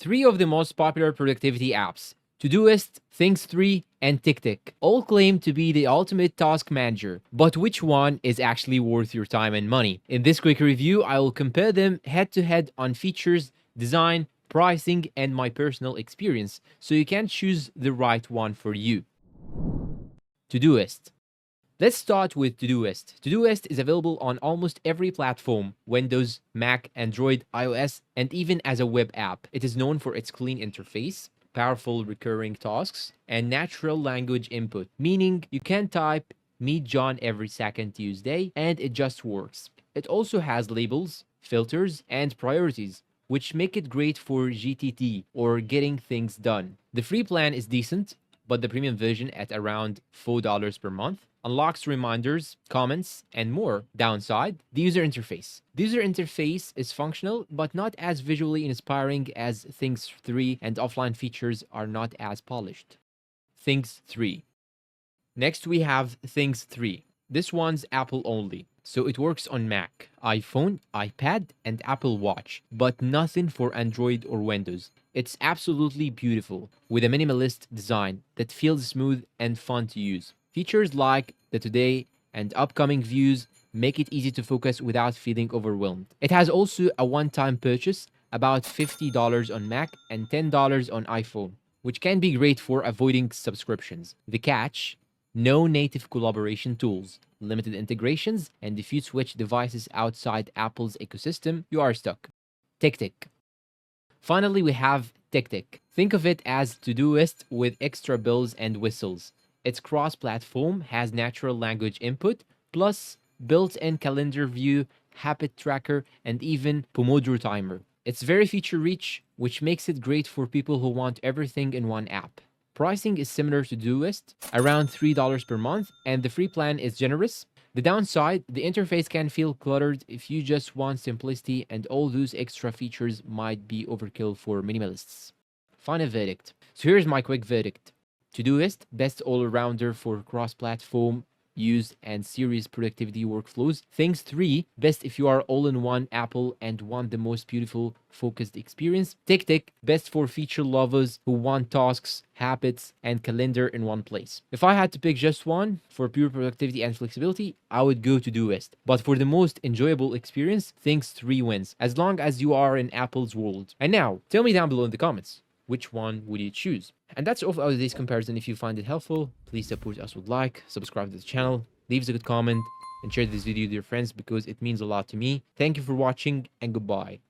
Three of the most popular productivity apps, Todoist, Things3, and TickTick, all claim to be the ultimate task manager. But which one is actually worth your time and money? In this quick review, I will compare them head to head on features, design, pricing, and my personal experience, so you can choose the right one for you. Todoist. Let's start with Todoist. Todoist is available on almost every platform: Windows, Mac, Android, iOS, and even as a web app. It is known for its clean interface, powerful recurring tasks, and natural language input, meaning you can type "Meet John every second Tuesday" and it just works. It also has labels, filters, and priorities, which make it great for GTT or getting things done. The free plan is decent, but the premium version at around $4 per month unlocks reminders, comments, and more. Downside, the user interface. The user interface is functional, but not as visually inspiring as Things 3, and offline features are not as polished. Things 3. Next, we have Things 3. This one's Apple only, so it works on Mac, iPhone, iPad, and Apple Watch, but nothing for Android or Windows. It's absolutely beautiful, with a minimalist design that feels smooth and fun to use. Features like the today and upcoming views make it easy to focus without feeling overwhelmed. It has also a one-time purchase, about $50 on Mac and $10 on iPhone, which can be great for avoiding subscriptions. The catch: no native collaboration tools, limited integrations, and if you switch devices outside Apple's ecosystem, you are stuck. TickTick. Finally, we have TickTick. Think of it as Todoist with extra bells and whistles. It's cross-platform, has natural language input, plus built-in calendar view, habit tracker, and even Pomodoro timer. It's very feature-rich, which makes it great for people who want everything in one app. Pricing is similar to Todoist, around $3 per month, and the free plan is generous. The downside, the interface can feel cluttered if you just want simplicity, and all those extra features might be overkill for minimalists. Final verdict. So here's my quick verdict. Todoist, best all-rounder for cross-platform use and serious productivity workflows. Things 3, best if you are all-in-one Apple and want the most beautiful, focused experience. TickTick, best for feature lovers who want tasks, habits, and calendar in one place. If I had to pick just one for pure productivity and flexibility, I would go to Todoist. But for the most enjoyable experience, Things 3 wins, as long as you are in Apple's world. And now, tell me down below in the comments, which one would you choose? And that's all for today's comparison. If you find it helpful, please support us with like, subscribe to the channel, leave us a good comment, and share this video with your friends because it means a lot to me. Thank you for watching, and goodbye.